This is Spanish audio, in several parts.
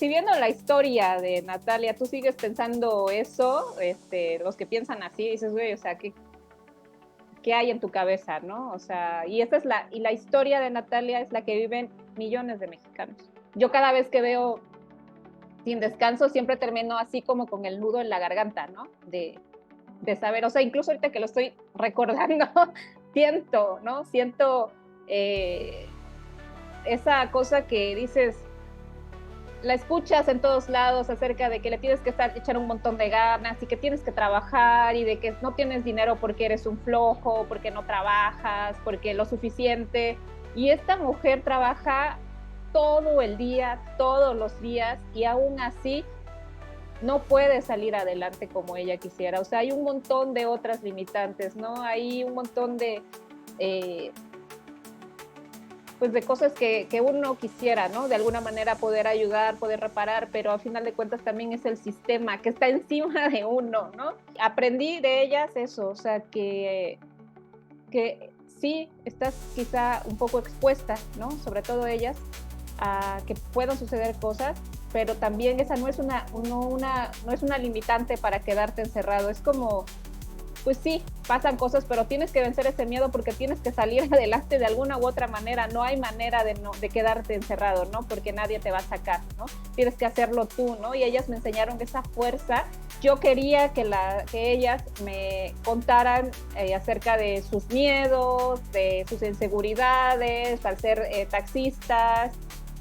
si viendo la historia de Natalia, tú sigues pensando eso, los que piensan así, dices, güey, o sea, ¿qué hay en tu cabeza, no? O sea, y la historia de Natalia es la que viven millones de mexicanos. Yo cada vez que veo Sin Descanso siempre termino así como con el nudo en la garganta, ¿no? De saber, o sea, incluso ahorita que lo estoy recordando, siento, ¿no? Siento eh, esa cosa que dices, la escuchas en todos lados acerca de que le tienes que echar un montón de ganas y que tienes que trabajar y de que no tienes dinero porque eres un flojo, porque no trabajas, porque lo suficiente. Y esta mujer trabaja todo el día, todos los días, y aún así no puede salir adelante como ella quisiera. O sea, hay un montón de otras limitantes, ¿no? Hay un montón eh, pues de cosas que uno quisiera, ¿no? De alguna manera poder ayudar, poder reparar, pero al final de cuentas también es el sistema que está encima de uno, ¿no? Aprendí de ellas eso, o sea, que sí estás quizá un poco expuesta, ¿no? Sobre todo ellas, a que puedan suceder cosas, pero también esa no es una limitante para quedarte encerrado, es como pues sí, pasan cosas, pero tienes que vencer ese miedo porque tienes que salir adelante de alguna u otra manera. No hay manera de quedarte encerrado, ¿no? Porque nadie te va a sacar, ¿no? Tienes que hacerlo tú, ¿no? Y ellas me enseñaron esa fuerza. Yo quería que ellas me contaran acerca de sus miedos, de sus inseguridades al ser taxistas,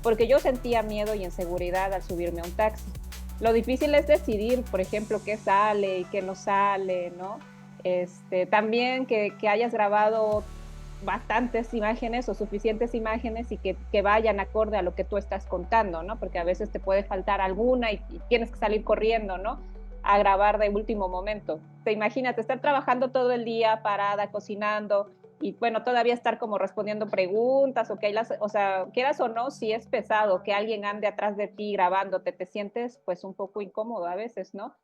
porque yo sentía miedo y inseguridad al subirme a un taxi. Lo difícil es decidir, por ejemplo, qué sale y qué no sale, ¿no? También que hayas grabado bastantes imágenes o suficientes imágenes y que vayan acorde a lo que tú estás contando, ¿no? Porque a veces te puede faltar alguna y tienes que salir corriendo, ¿no? A grabar de último momento. Te imaginas estar trabajando todo el día, parada, cocinando, y bueno, todavía estar como respondiendo preguntas, o sea, quieras o no, si es pesado que alguien ande atrás de ti grabándote, te sientes pues un poco incómodo a veces, ¿no?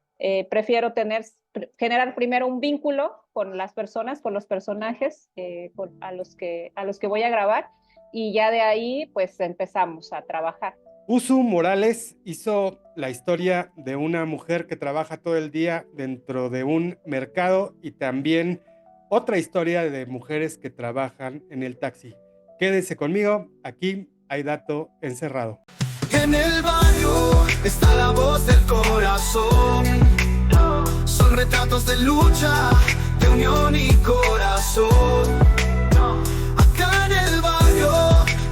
Prefiero generar primero un vínculo con las personas, con los personajes a los que voy a grabar y ya de ahí pues empezamos a trabajar. Usu Morales hizo la historia de una mujer que trabaja todo el día dentro de un mercado y también otra historia de mujeres que trabajan en el taxi. Quédese conmigo, aquí hay dato encerrado. En el barrio está la voz del corazón. Son retratos de lucha, de unión y corazón. Acá en el barrio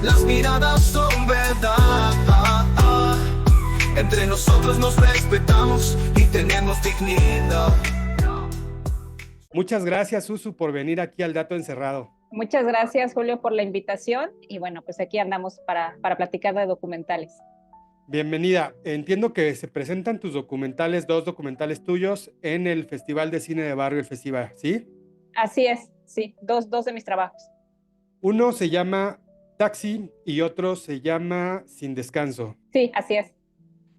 las miradas son verdad. Entre nosotros nos respetamos y tenemos dignidad. Muchas gracias, Usu, por venir aquí al dato encerrado. Muchas gracias, Julio, por la invitación y bueno, pues aquí andamos para platicar de documentales. Bienvenida. Entiendo que se presentan tus documentales, dos documentales tuyos, en el Festival de Cine de Barrio, el Festival, ¿sí? Así es, sí, dos de mis trabajos. Uno se llama Taxi y otro se llama Sin Descanso. Sí, así es.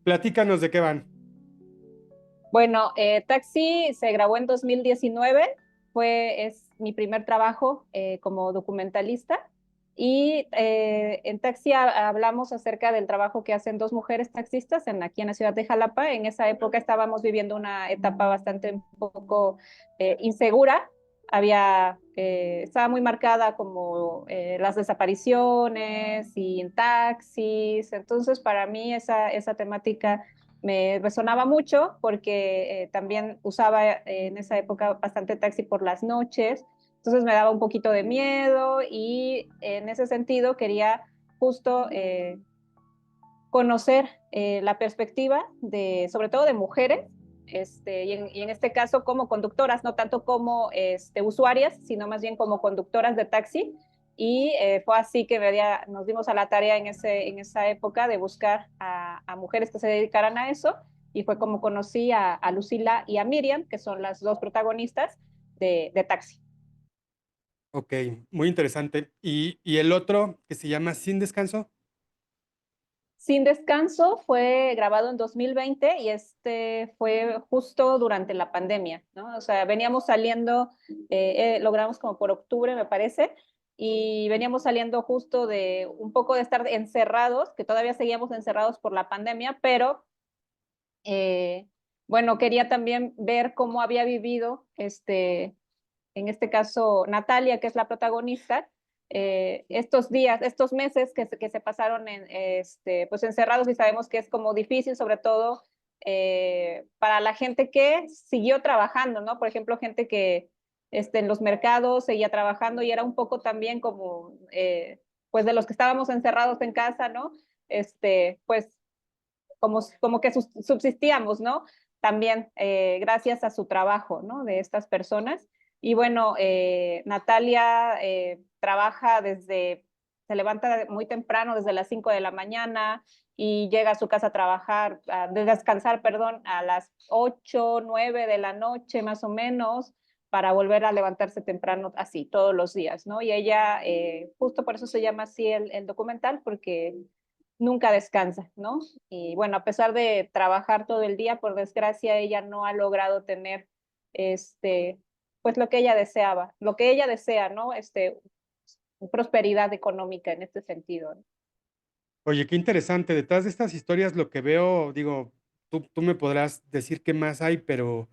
Platícanos de qué van. Bueno, Taxi se grabó en 2019, es mi primer trabajo como documentalista y en Taxi hablamos acerca del trabajo que hacen dos mujeres taxistas aquí en la ciudad de Jalapa. En esa época estábamos viviendo una etapa bastante un poco insegura. Estaba muy marcada como las desapariciones y en taxis. Entonces, para mí esa temática me resonaba mucho porque también usaba en esa época bastante taxi por las noches, entonces me daba un poquito de miedo y en ese sentido quería justo conocer la perspectiva sobre todo de mujeres, y en este caso como conductoras, no tanto como usuarias, sino más bien como conductoras de taxi. Y fue así que nos dimos a la tarea en esa época de buscar a mujeres que se dedicaran a eso. Y fue como conocí a Lucila y a Miriam, que son las dos protagonistas de Taxi. Ok, muy interesante. ¿Y el otro que se llama Sin Descanso? Sin Descanso fue grabado en 2020 y fue justo durante la pandemia, ¿no? O sea, veníamos saliendo, logramos como por octubre, me parece, y veníamos saliendo justo de un poco de estar encerrados, que todavía seguíamos encerrados por la pandemia, pero bueno, quería también ver cómo había vivido, en este caso, Natalia, que es la protagonista, estos días, estos meses que se pasaron pues encerrados, y sabemos que es como difícil, sobre todo para la gente que siguió trabajando, ¿no? Por ejemplo, gente que en los mercados seguía trabajando y era un poco también como, pues de los que estábamos encerrados en casa, ¿no? Pues como que subsistíamos, ¿no? También gracias a su trabajo, ¿no? De estas personas. Y bueno, Natalia trabaja se levanta muy temprano, desde las 5 de la mañana, y llega a su casa a trabajar, de descansar, perdón, a las 8, 9 de la noche más o menos, para volver a levantarse temprano así todos los días, ¿no? Y ella, justo por eso se llama así el documental, porque nunca descansa, ¿no? Y bueno, a pesar de trabajar todo el día, por desgracia, ella no ha logrado tener, pues lo que ella deseaba, lo que ella desea, ¿no? Prosperidad económica en este sentido, ¿no? Oye, qué interesante. Detrás de estas historias lo que veo, digo, tú me podrás decir qué más hay, pero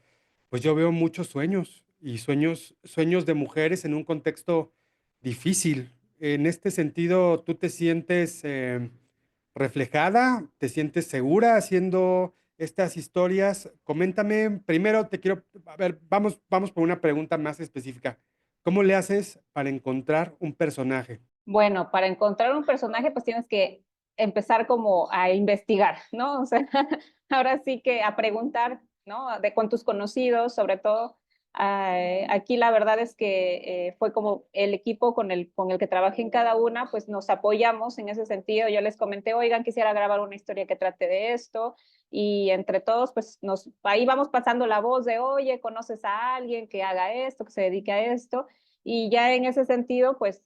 pues yo veo muchos sueños y sueños de mujeres en un contexto difícil. En este sentido, ¿tú te sientes reflejada? ¿Te sientes segura haciendo estas historias? Coméntame, primero te quiero, a ver, vamos por una pregunta más específica. ¿Cómo le haces para encontrar un personaje? Bueno, para encontrar un personaje, pues tienes que empezar como a investigar, ¿no? O sea, ahora sí que a preguntar, ¿no? Con tus conocidos, sobre todo. Aquí la verdad es que fue como el equipo con el que trabajé en cada una, pues nos apoyamos en ese sentido. Yo les comenté, oigan, quisiera grabar una historia que trate de esto, y entre todos, pues ahí vamos pasando la voz de, oye, ¿conoces a alguien que haga esto, que se dedique a esto? Y ya en ese sentido, pues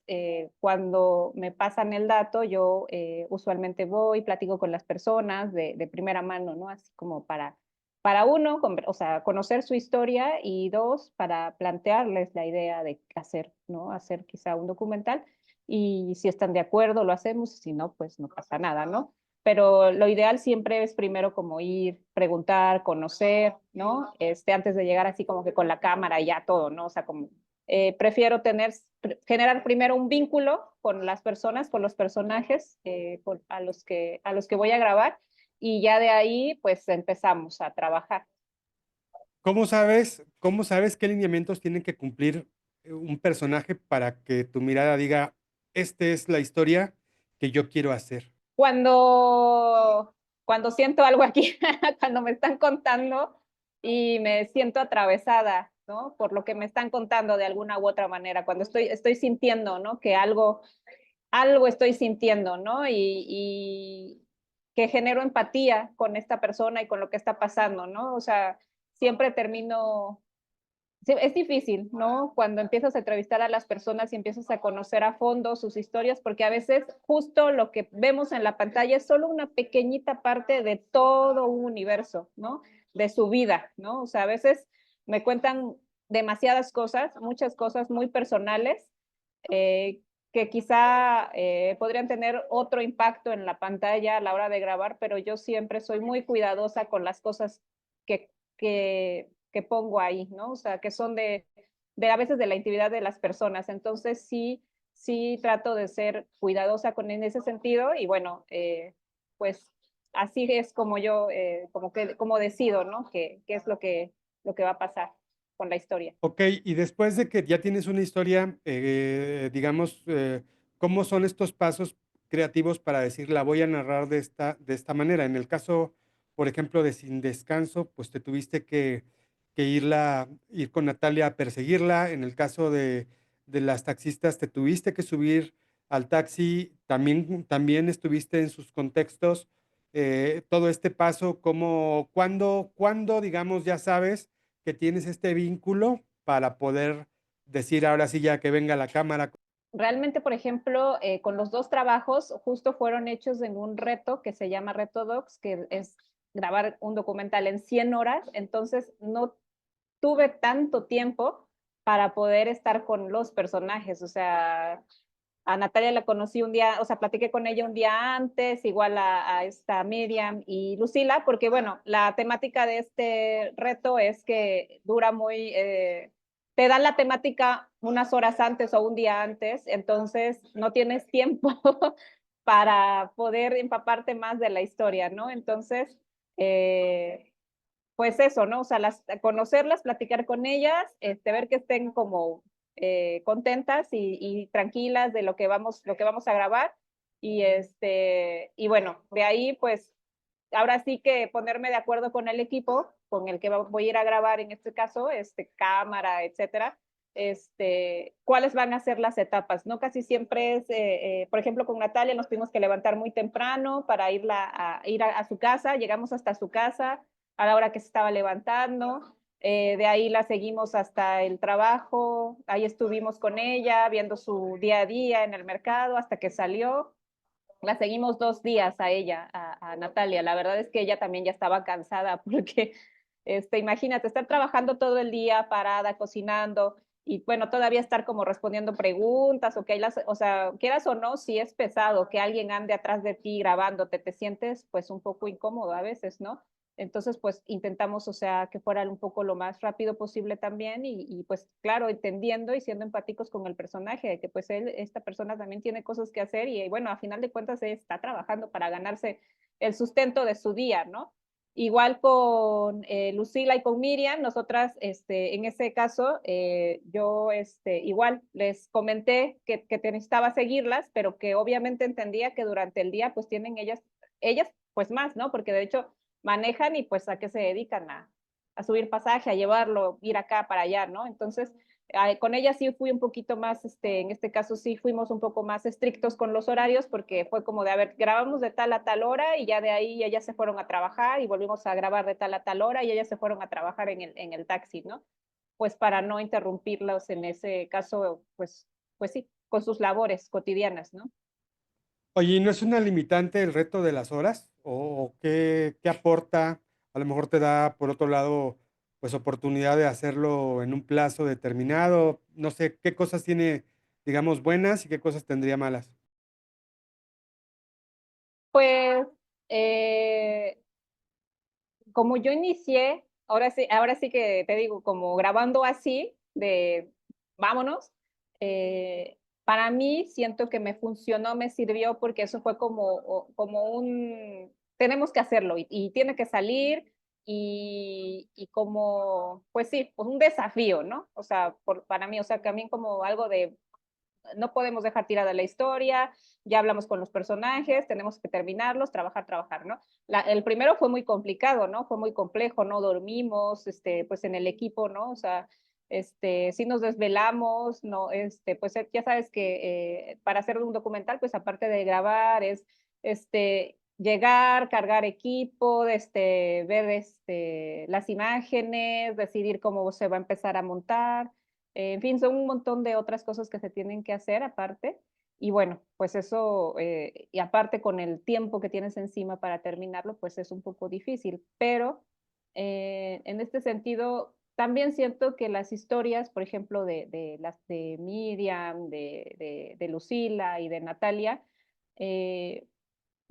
cuando me pasan el dato, yo usualmente voy, platico con las personas de primera mano, ¿no? Así como para uno, o sea, conocer su historia, y dos, para plantearles la idea de hacer, ¿no? Hacer quizá un documental, y si están de acuerdo, lo hacemos, si no, pues no pasa nada, ¿no? Pero lo ideal siempre es primero como ir, preguntar, conocer, ¿no? Antes de llegar así como que con la cámara y ya todo, ¿no? O sea, como prefiero generar primero un vínculo con las personas, con los personajes a los que voy a grabar, y ya de ahí pues empezamos a trabajar. Cómo sabes qué lineamientos tiene que cumplir un personaje para que tu mirada diga, esta es la historia que yo quiero hacer? Cuando siento algo aquí, cuando me están contando y me siento atravesada, ¿no? Por lo que me están contando de alguna u otra manera, cuando estoy sintiendo, ¿no? Que algo estoy sintiendo, ¿no? Y que genero empatía con esta persona y con lo que está pasando, ¿no? O sea, siempre termino, sí, es difícil, ¿no? Cuando empiezas a entrevistar a las personas y empiezas a conocer a fondo sus historias, porque a veces justo lo que vemos en la pantalla es solo una pequeñita parte de todo un universo, ¿no? De su vida, ¿no? O sea, a veces me cuentan demasiadas cosas, muchas cosas muy personales, que quizá podrían tener otro impacto en la pantalla a la hora de grabar, pero yo siempre soy muy cuidadosa con las cosas que pongo ahí, ¿no? O sea, que son de a veces de la intimidad de las personas. Entonces sí trato de ser cuidadosa en ese sentido, y bueno, pues así es como yo, como decido, ¿no? ¿Qué es lo que va a pasar con la historia? Ok, y después de que ya tienes una historia, digamos, ¿cómo son estos pasos creativos para decir, la voy a narrar de esta manera? En el caso, por ejemplo, de Sin Descanso, pues te tuviste que ir con Natalia a perseguirla. En el caso de las taxistas, te tuviste que subir al taxi. También estuviste en sus contextos. Todo este paso, cuándo, digamos, ya sabes que tienes este vínculo para poder decir ahora sí ya que venga la cámara. Realmente, por ejemplo, con los dos trabajos justo fueron hechos en un reto que se llama Reto Docs, que es grabar un documental en 100 horas. Entonces no tuve tanto tiempo para poder estar con los personajes. O sea, A Natalia la conocí un día, o sea, platiqué con ella un día antes, igual a esta Miriam y Lucila, porque bueno, la temática de este reto es que dura muy, te dan la temática unas horas antes o un día antes, entonces no tienes tiempo para poder empaparte más de la historia, ¿no? Entonces, pues eso, ¿no? O sea, conocerlas, platicar con ellas, ver que estén como contentas y tranquilas de lo que vamos a grabar. Y bueno, de ahí, pues, ahora sí que ponerme de acuerdo con el equipo con el que voy a ir a grabar, en este caso, cámara, etcétera, cuáles van a ser las etapas, ¿no? Casi siempre es, por ejemplo, con Natalia nos tuvimos que levantar muy temprano para ir a su casa, llegamos hasta su casa a la hora que se estaba levantando, de ahí la seguimos hasta el trabajo, ahí estuvimos con ella viendo su día a día en el mercado hasta que salió, la seguimos 2 días a ella, a Natalia. La verdad es que ella también ya estaba cansada porque, imagínate, estar trabajando todo el día, parada, cocinando, y bueno, todavía estar como respondiendo preguntas, o sea, quieras o no, si es pesado que alguien ande atrás de ti grabándote, te sientes pues un poco incómodo a veces, ¿no? Entonces, pues intentamos, o sea, que fuera un poco lo más rápido posible también pues claro, entendiendo y siendo empáticos con el personaje, de que pues esta persona también tiene cosas que hacer y bueno, a final de cuentas está trabajando para ganarse el sustento de su día, ¿no? Igual con Lucila y con Miriam, nosotras, en ese caso, yo, igual les comenté que necesitaba seguirlas, pero que obviamente entendía que durante el día, pues tienen ellas, pues más, ¿no? Porque de hecho manejan y pues a qué se dedican a subir pasaje, a llevarlo, ir acá para allá, ¿no? Entonces, con ella sí fui un poquito más, en este caso sí fuimos un poco más estrictos con los horarios porque fue como de, a ver, grabamos de tal a tal hora y ya de ahí ellas se fueron a trabajar y volvimos a grabar de tal a tal hora y ellas se fueron a trabajar en el taxi, ¿no? Pues para no interrumpirlos en ese caso, pues sí, con sus labores cotidianas, ¿no? Oye, ¿y no es una limitante el reto de las horas? ¿O qué aporta? A lo mejor te da, por otro lado, pues oportunidad de hacerlo en un plazo determinado. No sé, ¿qué cosas tiene, digamos, buenas y qué cosas tendría malas? Pues eh, como yo inicié, ahora sí que te digo, como grabando así, de vámonos, para mí siento que me funcionó, me sirvió porque eso fue como tenemos que hacerlo y tiene que salir y como, pues sí, pues un desafío, ¿no? O sea, para mí, o sea, también como algo de no podemos dejar tirada la historia, ya hablamos con los personajes, tenemos que terminarlos, trabajar, ¿no? El primero fue muy complicado, ¿no? Fue muy complejo, no dormimos, pues en el equipo, ¿no? O sea, sí nos desvelamos, no, pues ya sabes que para hacer un documental, pues aparte de grabar, es, llegar, cargar equipo, ver, las imágenes, decidir cómo se va a empezar a montar, en fin, son un montón de otras cosas que se tienen que hacer aparte. Y bueno, pues eso, y aparte con el tiempo que tienes encima para terminarlo, pues es un poco difícil. Pero en este sentido, también siento que las historias, por ejemplo, de las de Miriam, de Lucila y de Natalia, eh,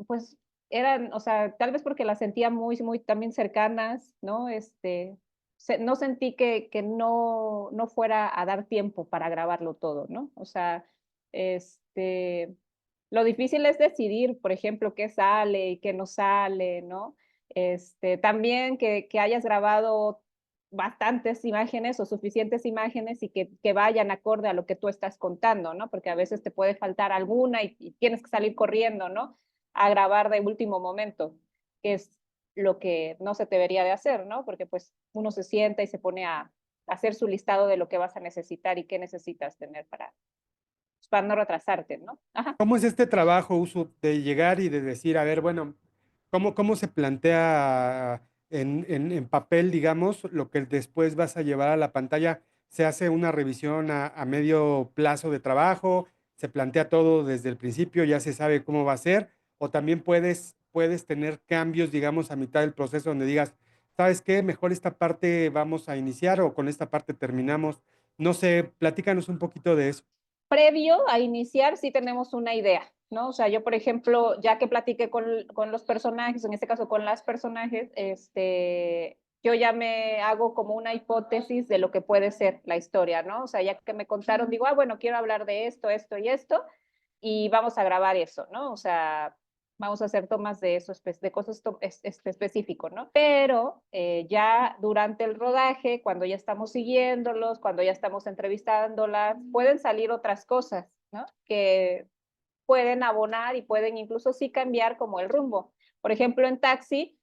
pues eran, o sea, tal vez porque las sentía muy también cercanas, ¿no? No sentí que no fuera a dar tiempo para grabarlo todo, ¿no? O sea, este, lo difícil es decidir, por ejemplo, qué sale y qué no sale, ¿no? También que hayas grabado bastantes imágenes o suficientes imágenes y que vayan acorde a lo que tú estás contando, ¿no? Porque a veces te puede faltar alguna y tienes que salir corriendo, ¿no? A grabar de último momento, que es lo que no se debería de hacer, ¿no? Porque pues uno se sienta y se pone a hacer su listado de lo que vas a necesitar y qué necesitas tener para no retrasarte, ¿no? Ajá. ¿Cómo es este trabajo, Uso, de llegar y de decir, a ver, bueno, cómo se plantea en papel, digamos, lo que después vas a llevar a la pantalla? ¿Se hace una revisión a medio plazo de trabajo? ¿Se plantea todo desde el principio? ¿Ya se sabe cómo va a ser? ¿O también puedes tener cambios, digamos, a mitad del proceso donde digas, ¿sabes qué? Mejor esta parte vamos a iniciar o con esta parte terminamos. No sé, platícanos un poquito de eso. previo a iniciar sí tenemos una idea, ¿no? O sea, yo, por ejemplo, ya que platiqué con los personajes, en este caso con las personajes, yo ya me hago como una hipótesis de lo que puede ser la historia, ¿no? O sea, ya que me contaron, digo, ah, bueno, quiero hablar de esto, esto y esto, y vamos a grabar eso, ¿no? O sea, vamos a hacer tomas de eso, de cosas específico, ¿no? Pero ya durante el rodaje, cuando ya estamos siguiéndolos, cuando ya estamos entrevistándolas, pueden salir otras cosas, ¿no? Que pueden abonar y pueden incluso sí cambiar como el rumbo. Por ejemplo, en Taxi,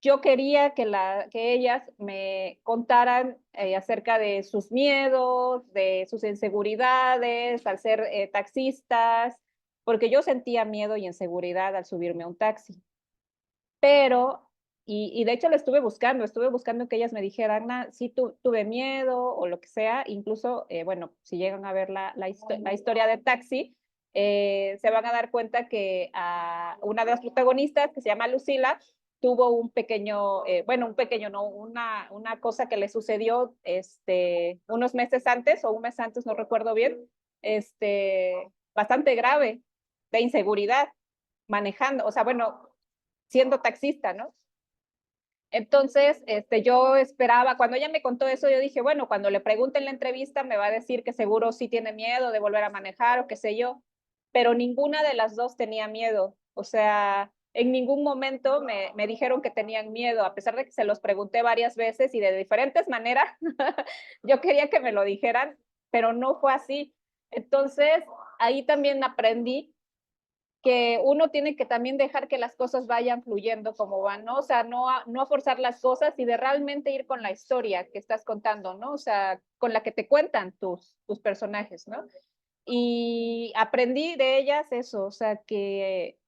yo quería que ellas me contaran acerca de sus miedos, de sus inseguridades al ser taxistas, porque yo sentía miedo y inseguridad al subirme a un taxi. Pero, y de hecho lo estuve buscando que ellas me dijeran, ah, sí, tuve miedo o lo que sea, incluso, bueno, si llegan a ver la historia de Taxi, se van a dar cuenta que una de las protagonistas, que se llama Lucila, tuvo un pequeño, bueno, un pequeño, no, una cosa que le sucedió unos meses antes o un mes antes, no recuerdo bien, bastante grave, de inseguridad, manejando, o sea, bueno, siendo taxista, ¿no? Entonces, yo esperaba, cuando ella me contó eso, yo dije, bueno, cuando le pregunte en la entrevista me va a decir que seguro sí tiene miedo de volver a manejar o qué sé yo, pero ninguna de las dos tenía miedo. O sea, en ningún momento me dijeron que tenían miedo, a pesar de que se los pregunté varias veces y de diferentes maneras, yo quería que me lo dijeran, pero no fue así. Entonces, ahí también aprendí que uno tiene que también dejar que las cosas vayan fluyendo como van, ¿no? O sea, no a forzar las cosas y de realmente ir con la historia que estás contando, ¿no? O sea, con la que te cuentan tus personajes, ¿no? Y aprendí de ellas eso, o sea, que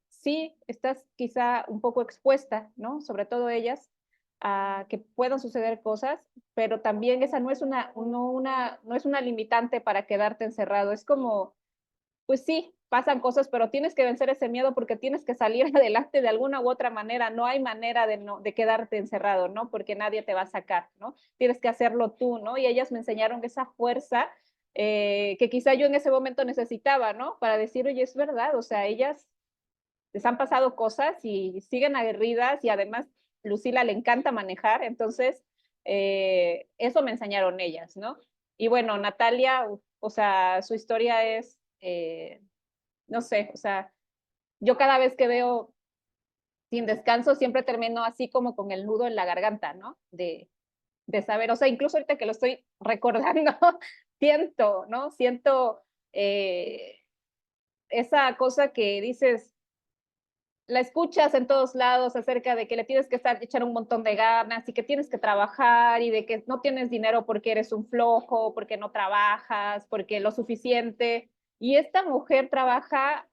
sí estás quizá un poco expuesta, ¿no? Sobre todo ellas, a que puedan suceder cosas, pero también esa no es una limitante para quedarte encerrado, es como pues sí, pasan cosas, pero tienes que vencer ese miedo porque tienes que salir adelante de alguna u otra manera. No hay manera de quedarte encerrado, ¿no? Porque nadie te va a sacar, ¿no? Tienes que hacerlo tú, ¿no? Y ellas me enseñaron esa fuerza que quizá yo en ese momento necesitaba, ¿no? Para decir, oye, es verdad, o sea, ellas les han pasado cosas y siguen aguerridas y además Lucila le encanta manejar, entonces eso me enseñaron ellas, ¿no? Y bueno, Natalia, o sea, su historia es no sé, o sea, yo cada vez que veo Sin Descanso siempre termino así como con el nudo en la garganta, ¿no? De saber, o sea, incluso ahorita que lo estoy recordando, siento, ¿no? Siento esa cosa que dices, la escuchas en todos lados acerca de que le tienes que echar un montón de ganas y que tienes que trabajar y de que no tienes dinero porque eres un flojo, porque no trabajas, porque lo suficiente. Y esta mujer trabaja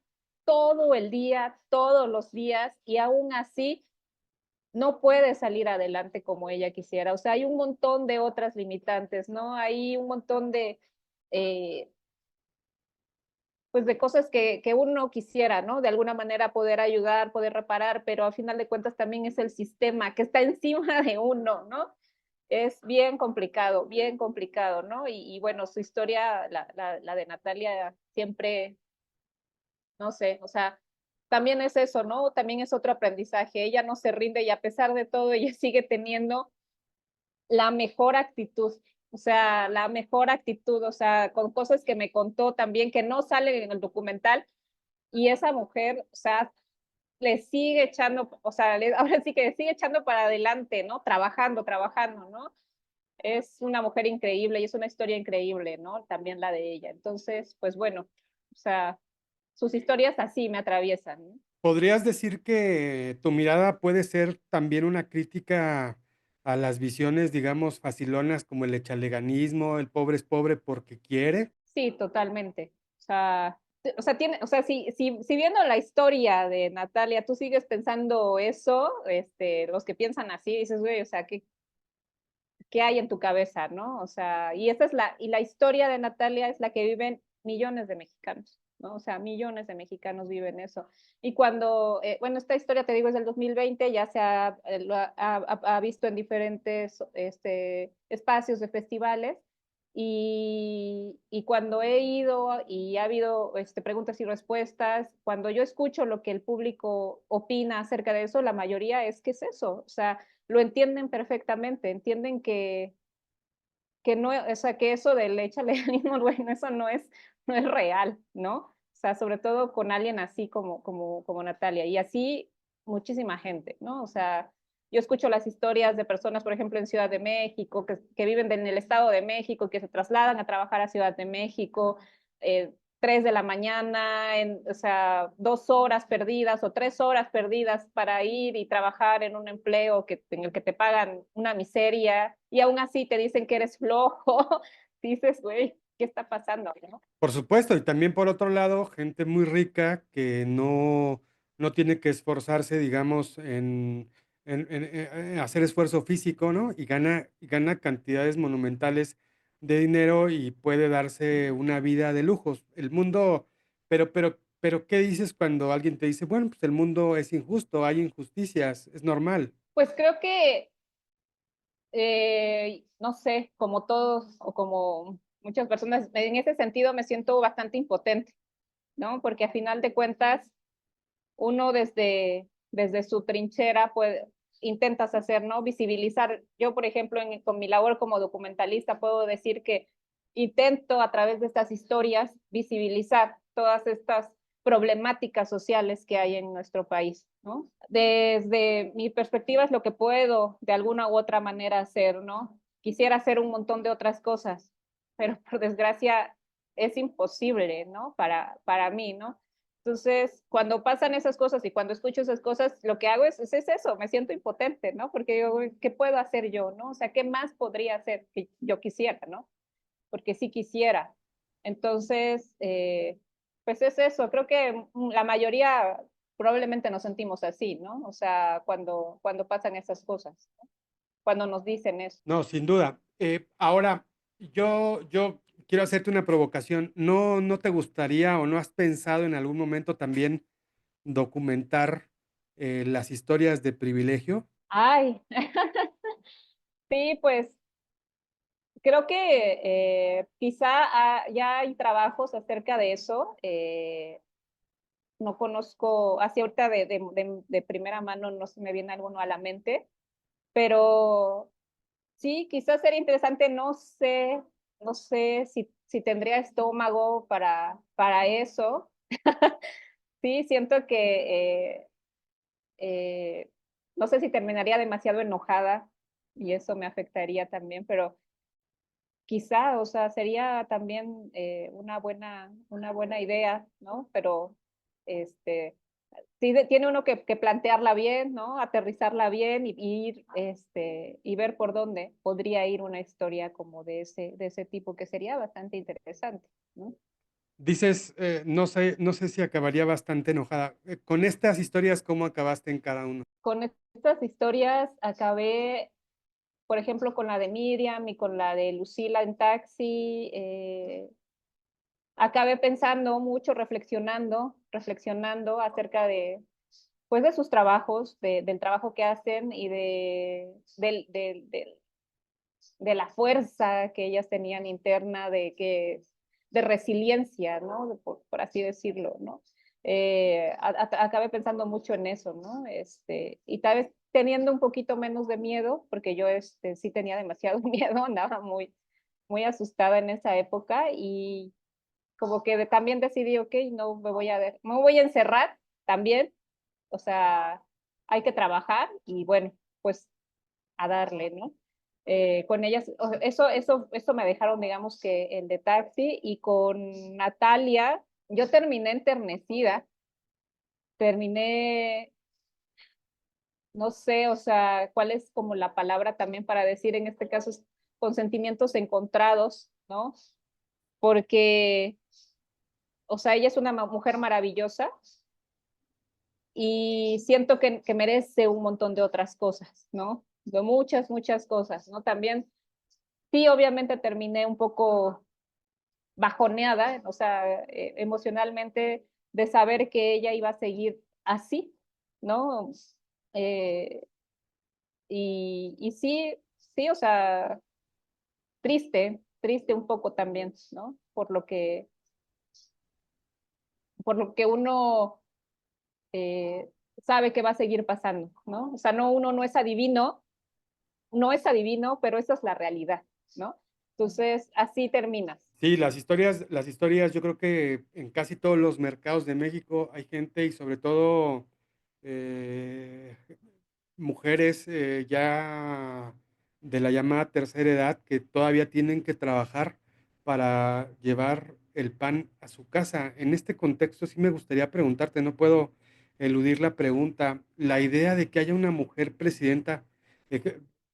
todo el día, todos los días y aún así no puede salir adelante como ella quisiera. O sea, hay un montón de otras limitantes, ¿no? Hay un montón eh, pues de cosas que uno quisiera, ¿no? De alguna manera poder ayudar, poder reparar, pero al final de cuentas también es el sistema que está encima de uno, ¿no? Es bien complicado, ¿no? Y bueno, su historia, la de Natalia, siempre, no sé, o sea, también es eso, ¿no? También es otro aprendizaje. Ella no se rinde y a pesar de todo, ella sigue teniendo la mejor actitud, o sea, la mejor actitud, o sea, con cosas que me contó también que no salen en el documental, y esa mujer, o sea, le sigue echando, o sea, ahora sí que le sigue echando para adelante, ¿no? Trabajando, ¿no? Es una mujer increíble y es una historia increíble, ¿no? También la de ella. Entonces, pues bueno, o sea, sus historias así me atraviesan, ¿no? ¿Podrías decir que tu mirada puede ser también una crítica a las visiones, digamos, facilonas como el echaleganismo, el pobre es pobre porque quiere? Sí, totalmente. Si viendo la historia de Natalia, tú sigues pensando eso, los que piensan así, dices, güey, o sea, ¿qué hay en tu cabeza, no? O sea, y la historia de Natalia es la que viven millones de mexicanos, ¿no? O sea, millones de mexicanos viven eso. Y cuando, bueno, esta historia, te digo, es del 2020, ya ha visto en diferentes espacios de festivales, Y cuando he ido y ha habido preguntas y respuestas, cuando yo escucho lo que el público opina acerca de eso, la mayoría es que es eso, o sea, lo entienden perfectamente, entienden que no, o sea, que eso del échale ánimo, bueno, eso no es real, ¿no? O sea, sobre todo con alguien así como Natalia, y así muchísima gente, ¿no? O sea, yo escucho las historias de personas, por ejemplo, en Ciudad de México, que viven en el Estado de México, que se trasladan a trabajar a Ciudad de México, 3 de la mañana, o sea, 2 horas perdidas o 3 horas perdidas para ir y trabajar en un empleo en el que te pagan una miseria y aún así te dicen que eres flojo. Dices, güey, ¿qué está pasando? ¿No? Por supuesto, y también por otro lado, gente muy rica que no tiene que esforzarse, digamos, en hacer esfuerzo físico, ¿no? Y gana cantidades monumentales de dinero y puede darse una vida de lujos. El mundo, pero, ¿qué dices cuando alguien te dice, bueno, pues el mundo es injusto, hay injusticias, es normal? Pues creo que, no sé, como todos o como muchas personas, en ese sentido me siento bastante impotente, ¿no? Porque a final de cuentas, uno desde su trinchera intentas hacer, ¿no? Visibilizar. Yo, por ejemplo, con mi labor como documentalista, puedo decir que intento a través de estas historias visibilizar todas estas problemáticas sociales que hay en nuestro país, ¿no? Desde mi perspectiva es lo que puedo de alguna u otra manera hacer, ¿no? Quisiera hacer un montón de otras cosas, pero por desgracia es imposible, ¿no? Para mí, ¿no? Entonces, cuando pasan esas cosas y cuando escucho esas cosas, lo que hago es eso, me siento impotente, ¿no? Porque yo, ¿qué puedo hacer yo, no? O sea, ¿qué más podría hacer que yo quisiera, no? Porque sí quisiera. Entonces, pues es eso, creo que la mayoría probablemente nos sentimos así, ¿no? O sea, cuando pasan esas cosas, ¿no? Cuando nos dicen eso. No, sin duda. Ahora, yo quiero hacerte una provocación. ¿No te gustaría o no has pensado en algún momento también documentar las historias de privilegio? Ay, sí, pues creo que quizá ya hay trabajos acerca de eso. No conozco, así ahorita de primera mano no se me viene alguno a la mente, pero sí, quizás sería interesante, no sé si tendría estómago para eso. Sí, siento que no sé si terminaría demasiado enojada y eso me afectaría también, pero quizá, o sea, sería también una buena idea, ¿no? Pero este, sí tiene uno que plantearla bien, ¿no? Aterrizarla bien y ver por dónde podría ir una historia como de ese tipo, que sería bastante interesante, ¿no? Dices, no sé si acabaría bastante enojada. Con estas historias, ¿cómo acabaste en cada uno? Con estas historias acabé, por ejemplo, con la de Miriam y con la de Lucila en taxi. Acabé pensando mucho, reflexionando acerca pues, de sus trabajos, del trabajo que hacen y de la fuerza que ellas tenían interna, de resiliencia, ¿no? Por así decirlo, ¿no? Acabé pensando mucho en eso, ¿no? Y tal vez teniendo un poquito menos de miedo, porque yo sí tenía demasiado miedo, andaba muy asustada en esa época y como que también decidí, ok, no me voy a encerrar también, o sea, hay que trabajar y bueno, pues a darle, ¿no? Con ellas, eso me dejaron, digamos que el de taxi y con Natalia, yo terminé enternecida, terminé, no sé, o sea, cuál es como la palabra también para decir en este caso, con sentimientos encontrados, ¿no? Porque, o sea, ella es una mujer maravillosa, y siento que merece un montón de otras cosas, ¿no? De muchas, muchas cosas, ¿no? También, sí, obviamente terminé un poco bajoneada, o sea, emocionalmente, de saber que ella iba a seguir así, ¿no? Eh, y sí, sí, o sea, triste, triste un poco también, ¿no? Por lo que uno sabe que va a seguir pasando, ¿no? O sea, no, uno no es adivino, pero esa es la realidad, ¿no? Entonces, así terminas. Sí, las historias, yo creo que en casi todos los mercados de México hay gente y sobre todo eh, mujeres ya de la llamada tercera edad que todavía tienen que trabajar para llevar el pan a su casa. En este contexto sí me gustaría preguntarte, no puedo eludir la pregunta, la idea de que haya una mujer presidenta, eh,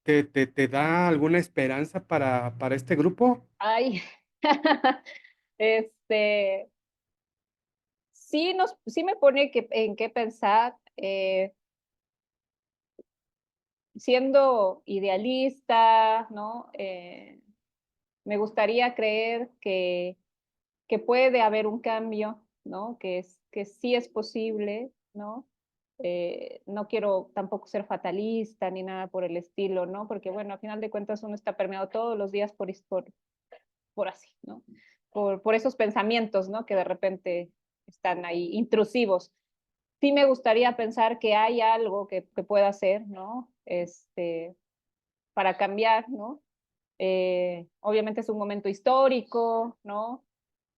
que, te da alguna esperanza para este grupo. Ay, este, sí me pone en qué pensar, siendo idealista, ¿no? Me gustaría creer que puede haber un cambio, ¿no? Que sí es posible, ¿no? No quiero tampoco ser fatalista ni nada por el estilo, ¿no? Porque bueno, a final de cuentas uno está permeado todos los días por así, ¿no? Por esos pensamientos, ¿no? Que de repente están ahí intrusivos. Sí me gustaría pensar que hay algo que pueda hacer, ¿no? Para cambiar, ¿no? Obviamente es un momento histórico, ¿no?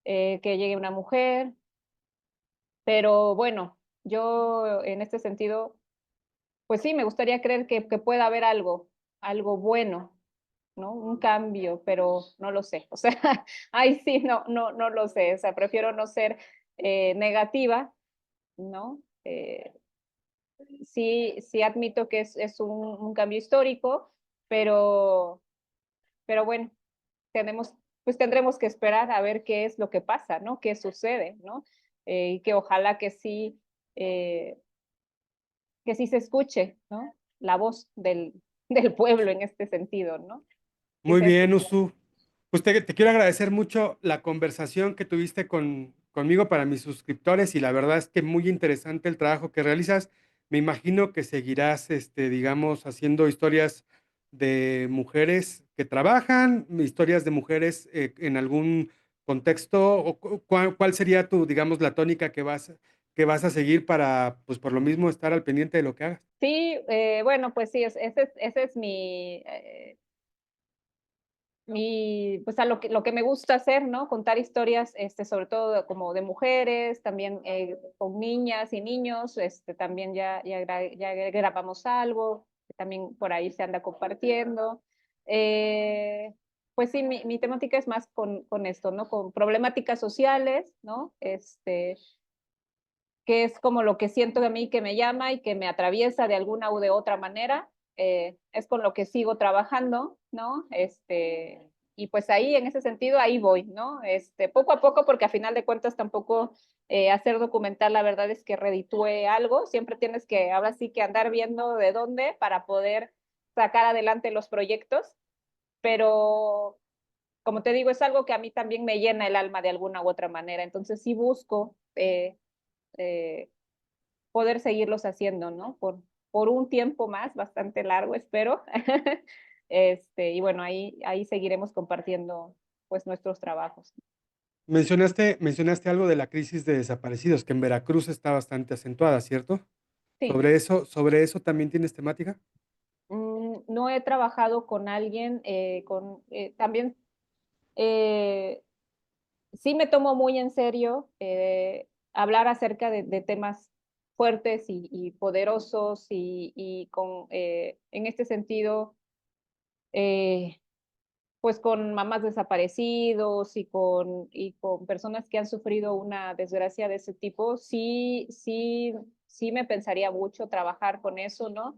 Que llegue una mujer, pero bueno, yo en este sentido, pues sí, me gustaría creer que pueda haber algo bueno, ¿no? Un cambio, pero no lo sé. O sea, ahí sí, no lo sé. O sea, prefiero no ser negativa, ¿no? Sí admito que es un cambio histórico, pero, pero bueno, tenemos, pues tendremos que esperar a ver qué es lo que pasa, ¿no? Qué sucede, ¿no? Y que ojalá eh, que sí se escuche, ¿no? La voz del pueblo en este sentido, ¿no? Que Muy se bien, escuche. Usu. Pues te quiero agradecer mucho la conversación que tuviste conmigo para mis suscriptores y la verdad es que muy interesante el trabajo que realizas. Me imagino que seguirás, digamos, haciendo historias de mujeres que trabajan, historias de mujeres en algún contexto. O ¿cuál sería tu, digamos, la tónica que vas a seguir para, pues por lo mismo, estar al pendiente de lo que hagas? Sí, bueno, pues sí, ese es pues a lo que me gusta hacer, ¿no? Contar historias, sobre todo como de mujeres, también con niñas y niños, también ya grabamos algo, que también por ahí se anda compartiendo. Eh, pues sí, mi temática es más con esto, ¿no? Con problemáticas sociales, ¿no? Que es como lo que siento de mí que me llama y que me atraviesa de alguna u de otra manera. Es con lo que sigo trabajando, ¿no? Y pues ahí, en ese sentido, ahí voy, ¿no? Poco a poco, porque a final de cuentas tampoco hacer documental, la verdad es que reditúe algo, siempre tienes que, ahora sí que andar viendo de dónde para poder sacar adelante los proyectos, pero como te digo, es algo que a mí también me llena el alma de alguna u otra manera, entonces sí busco eh, poder seguirlos haciendo, ¿no? Por un tiempo más, bastante largo, espero. Y bueno, ahí seguiremos compartiendo pues nuestros trabajos. Mencionaste algo de la crisis de desaparecidos, que en Veracruz está bastante acentuada, ¿cierto? Sí, Sobre eso también tienes temática. no he trabajado con alguien, también eh, sí me tomo muy en serio hablar acerca de temas fuertes y poderosos y en este sentido, eh, pues con mamás desaparecidos y con personas que han sufrido una desgracia de ese tipo, sí me pensaría mucho trabajar con eso, ¿no?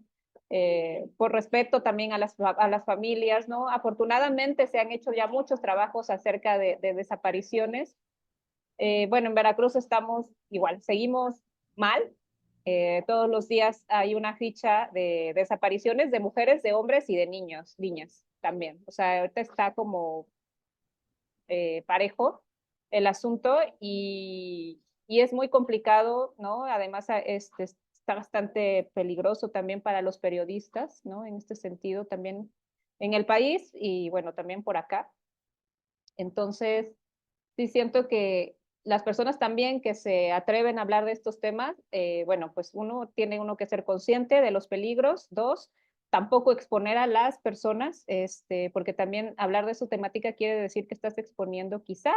Por respeto también a las familias, ¿no? Afortunadamente se han hecho ya muchos trabajos acerca de desapariciones. Bueno, en Veracruz estamos igual, seguimos mal. Todos los días hay una ficha de desapariciones de mujeres, de hombres y de niños, niñas también. O sea, ahorita está como parejo el asunto y es muy complicado, ¿no? Además, está bastante peligroso también para los periodistas, ¿no? En este sentido, también en el país y bueno, también por acá. Entonces, sí siento que las personas también que se atreven a hablar de estos temas, bueno, pues tiene uno que ser consciente de los peligros. Dos, tampoco exponer a las personas, porque también hablar de su temática quiere decir que estás exponiendo quizá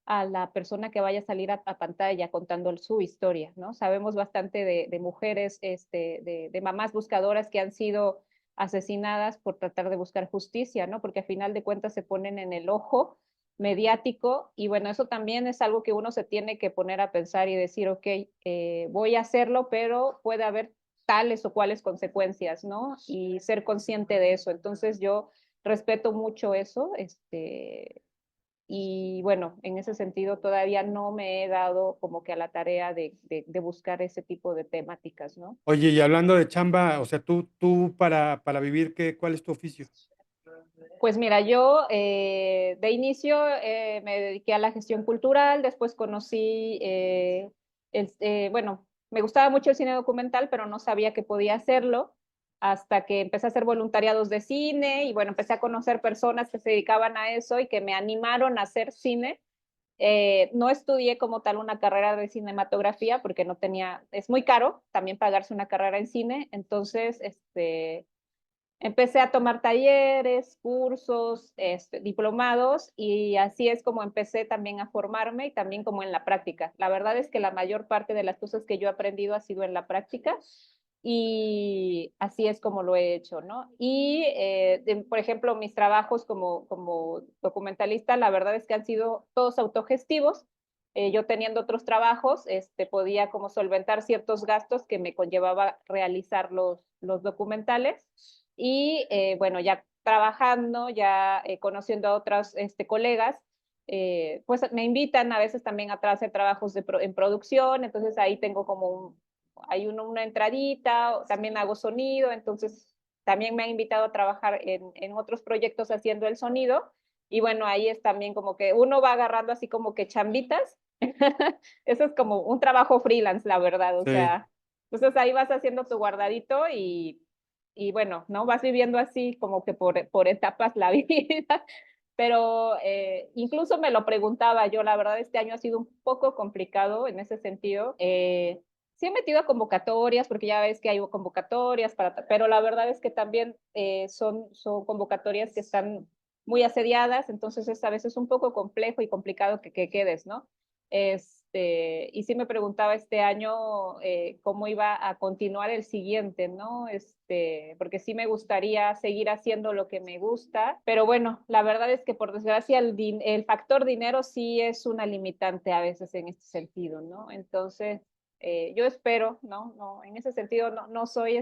a la persona que vaya a salir a pantalla contando su historia, ¿no? Sabemos bastante de mujeres, de mamás buscadoras que han sido asesinadas por tratar de buscar justicia, ¿no? Porque a final de cuentas se ponen en el ojo mediático y bueno, eso también es algo que uno se tiene que poner a pensar y decir, ok, voy a hacerlo, pero puede haber tales o cuales consecuencias, ¿no? Y ser consciente de eso. Entonces yo respeto mucho eso, y bueno, en ese sentido todavía no me he dado como que a la tarea de buscar ese tipo de temáticas, ¿no? Oye, y hablando de chamba, o sea, tú para vivir, ¿cuál es tu oficio? Pues mira, yo de inicio me dediqué a la gestión cultural, después conocí, bueno, me gustaba mucho el cine documental, pero no sabía que podía hacerlo hasta que empecé a hacer voluntariados de cine y bueno, empecé a conocer personas que se dedicaban a eso y que me animaron a hacer cine. No estudié como tal una carrera de cinematografía porque no tenía, es muy caro también pagarse una carrera en cine, entonces, empecé a tomar talleres, cursos, diplomados y así es como empecé también a formarme y también como en la práctica. La verdad es que la mayor parte de las cosas que yo he aprendido ha sido en la práctica y así es como lo he hecho, ¿no? Y, por ejemplo, mis trabajos como documentalista, la verdad es que han sido todos autogestivos. Yo teniendo otros trabajos, podía como solventar ciertos gastos que me conllevaba realizar los documentales y bueno, ya trabajando, ya conociendo a otros colegas, pues me invitan a veces también a hacer trabajos en producción, entonces ahí tengo como hay una entradita, también hago sonido, entonces también me han invitado a trabajar en otros proyectos haciendo el sonido, y bueno, ahí es también como que uno va agarrando así como que chambitas, eso es como un trabajo freelance, la verdad, o Sí. sea, entonces ahí vas haciendo tu guardadito y bueno, ¿no? Vas viviendo así como que por etapas la vida, pero incluso me lo preguntaba yo, la verdad este año ha sido un poco complicado en ese sentido. Sí he metido a convocatorias, porque ya ves que hay convocatorias, pero la verdad es que también son convocatorias que están muy asediadas, entonces es a veces un poco complejo y complicado que quedes, ¿no? Y sí me preguntaba este año cómo iba a continuar el siguiente, ¿no? Porque sí me gustaría seguir haciendo lo que me gusta, pero bueno, la verdad es que por desgracia el factor dinero sí es una limitante a veces en este sentido, ¿no? Entonces, yo espero, ¿no? No, en ese sentido no soy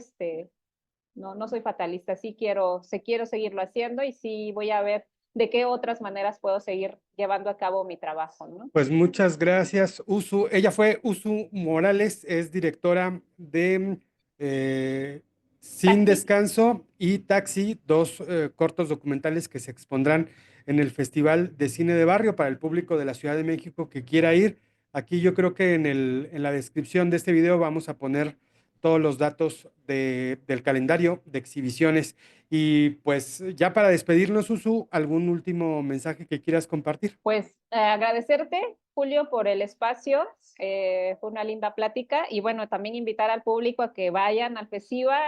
no soy fatalista, quiero seguirlo haciendo y sí voy a ver de qué otras maneras puedo seguir llevando a cabo mi trabajo, ¿no? Pues muchas gracias, Usu. Ella fue Usu Morales, es directora de Sin Taxi. Descanso y Taxi, dos cortos documentales que se expondrán en el Festival de Cine de Barrio para el público de la Ciudad de México que quiera ir. Aquí yo creo que en la descripción de este video vamos a poner todos los datos del calendario de exhibiciones. Y pues ya para despedirnos, Usu, ¿algún último mensaje que quieras compartir? Pues agradecerte, Julio, por el espacio. Fue una linda plática y bueno, también invitar al público a que vayan al festival,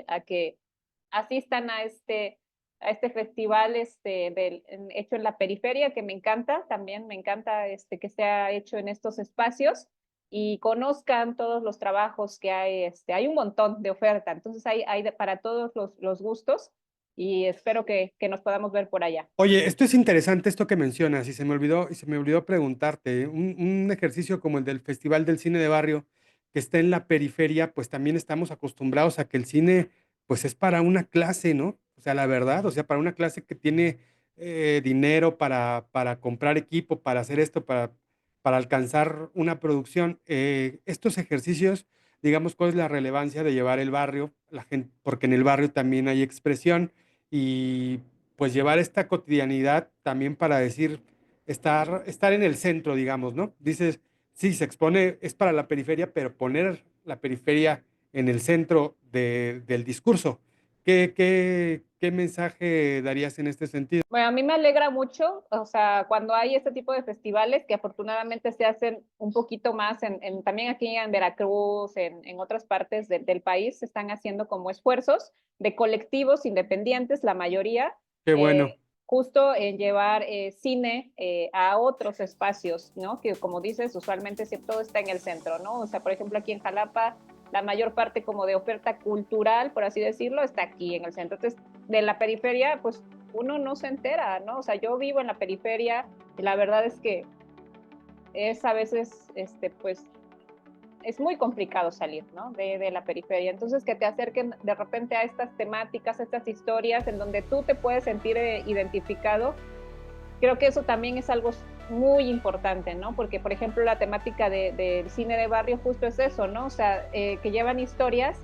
a que asistan a este festival hecho en la periferia, que me encanta, también me encanta que sea hecho en estos espacios y conozcan todos los trabajos que hay. Hay un montón de oferta, entonces hay para todos los gustos y espero que nos podamos ver por allá. Oye, esto es interesante, esto que mencionas, y se me olvidó preguntarte, un ejercicio como el del Festival del Cine de Barrio, que está en la periferia, pues también estamos acostumbrados a que el cine, pues es para una clase, ¿no? O sea, la verdad, o sea, para una clase que tiene dinero para comprar equipo, para hacer esto, para alcanzar una producción. Estos ejercicios, digamos, ¿cuál es la relevancia de llevar el barrio? La gente, porque en el barrio también hay expresión y pues llevar esta cotidianidad también para decir, estar en el centro, digamos, ¿no? Dices, sí, se expone, es para la periferia, pero poner la periferia en el centro del discurso, ¿Qué mensaje darías en este sentido? Bueno, a mí me alegra mucho, o sea, cuando hay este tipo de festivales que afortunadamente se hacen un poquito más, también aquí en Veracruz, en otras partes del país, se están haciendo como esfuerzos de colectivos independientes, la mayoría, Qué bueno. justo en llevar cine a otros espacios, ¿no? Que como dices, usualmente todo está en el centro, ¿no? O sea, por ejemplo, aquí en Jalapa, la mayor parte como de oferta cultural, por así decirlo, está aquí en el centro. Entonces, de la periferia, pues uno no se entera, ¿no? O sea, yo vivo en la periferia y la verdad es que es a veces, pues, es muy complicado salir, ¿no? De la periferia. Entonces, que te acerquen de repente a estas temáticas, a estas historias en donde tú te puedes sentir identificado, creo que eso también es algo muy importante, ¿no? Porque, por ejemplo, la temática del cine de barrio justo es eso, ¿no? O sea, que llevan historias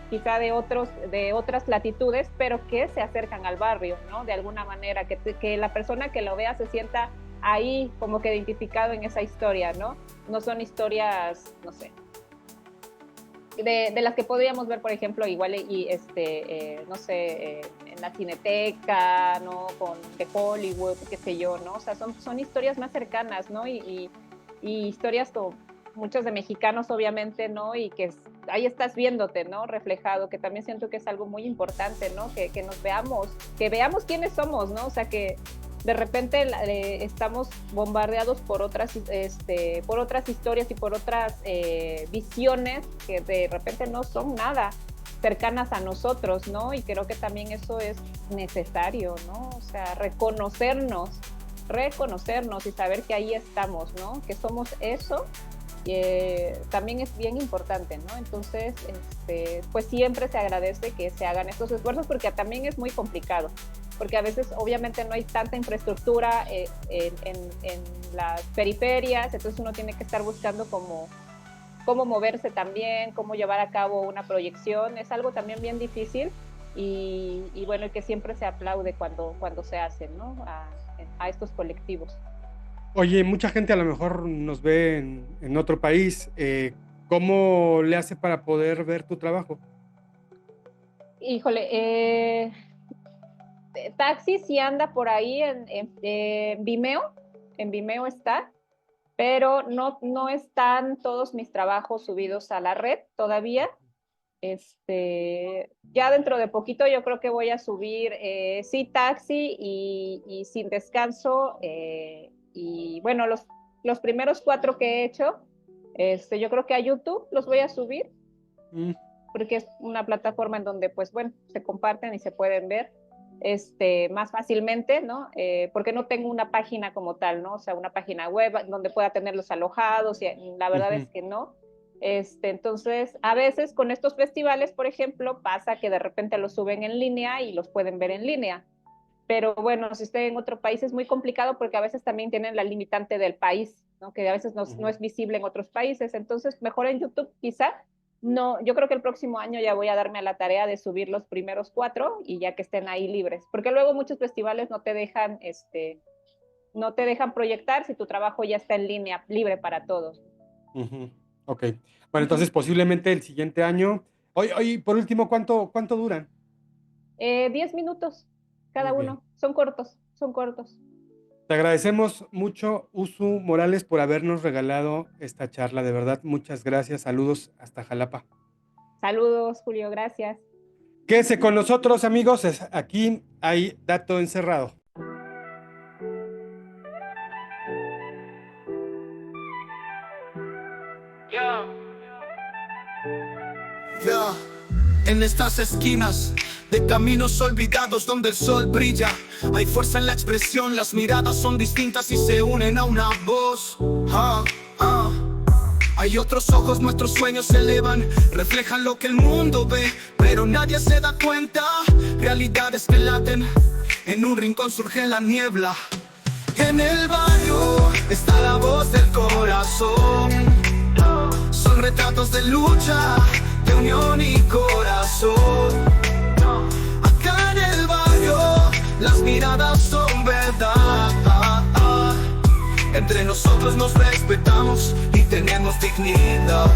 quizá de otras latitudes, pero que se acercan al barrio, ¿no? De alguna manera, que la persona que lo vea se sienta ahí como que identificado en esa historia, ¿no? No son historias, no sé, de las que podríamos ver, por ejemplo, igual no sé, en la Cineteca, ¿no? De Hollywood, qué sé yo, ¿no? O sea, son historias más cercanas, ¿no? Y historias como muchas de mexicanos, obviamente, ¿no? Y que ahí estás viéndote, ¿no? Reflejado, que también siento que es algo muy importante, ¿no? Que nos veamos, que veamos quiénes somos, ¿no? O sea, que de repente estamos bombardeados por otras historias y por otras visiones que de repente no son nada cercanas a nosotros, ¿no? Y creo que también eso es necesario, ¿no? O sea, reconocernos y saber que ahí estamos, ¿no? Que somos eso, también es bien importante, ¿no? Entonces, pues siempre se agradece que se hagan estos esfuerzos porque también es muy complicado, porque a veces obviamente no hay tanta infraestructura en las periferias, entonces uno tiene que estar buscando cómo moverse también, cómo llevar a cabo una proyección, es algo también bien difícil y bueno, que siempre se aplaude cuando se hace, ¿no? A estos colectivos. Oye, mucha gente a lo mejor nos ve en otro país. ¿Cómo le hace para poder ver tu trabajo? Híjole, Taxi sí anda por ahí en Vimeo, en Vimeo está, pero no están todos mis trabajos subidos a la red todavía. Ya dentro de poquito yo creo que voy a subir sí Taxi y Sin Descanso y bueno, los primeros 4 que he hecho, yo creo que a YouTube los voy a subir porque es una plataforma en donde pues bueno, se comparten y se pueden ver más fácilmente, ¿no? Porque no tengo una página como tal, ¿no? O sea, una página web donde pueda tenerlos alojados y la verdad es que no. Entonces, a veces con estos festivales, por ejemplo, pasa que de repente los suben en línea y los pueden ver en línea. Pero bueno, si estoy en otro país es muy complicado porque a veces también tienen la limitante del país, ¿no? Que a veces no es visible en otros países. Entonces, mejor en YouTube quizá. No, yo creo que el próximo año ya voy a darme a la tarea de subir los primeros 4 y ya que estén ahí libres. Porque luego muchos festivales no te dejan proyectar si tu trabajo ya está en línea, libre para todos. Ok. Bueno, entonces posiblemente el siguiente año. Oye, por último, ¿cuánto duran? 10 minutos cada uno. Son cortos. Te agradecemos mucho, Usu Morales, por habernos regalado esta charla. De verdad, muchas gracias. Saludos hasta Jalapa. Saludos, Julio. Gracias. Quédese con nosotros, amigos. Aquí hay Dato Encerrado. En estas esquinas de caminos olvidados donde el sol brilla, hay fuerza en la expresión, las miradas son distintas y se unen a una voz. Hay otros ojos, nuestros sueños se elevan, reflejan lo que el mundo ve, pero nadie se da cuenta. Realidades que laten, en un rincón surge la niebla. En el barrio está la voz del corazón. Son retratos de lucha, de unión y corazón. Acá en el barrio las miradas son verdad. Entre nosotros nos respetamos y tenemos dignidad.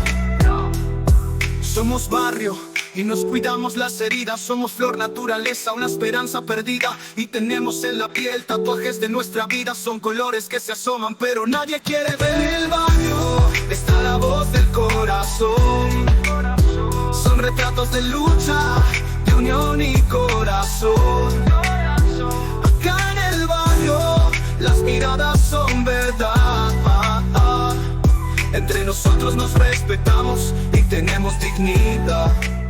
Somos barrio, y nos cuidamos las heridas. Somos flor naturaleza, una esperanza perdida, y tenemos en la piel tatuajes de nuestra vida. Son colores que se asoman pero nadie quiere ver. En el baño está la voz del corazón. Son retratos de lucha, de unión y corazón. Acá en el baño las miradas son verdad. Entre nosotros nos respetamos y tenemos dignidad.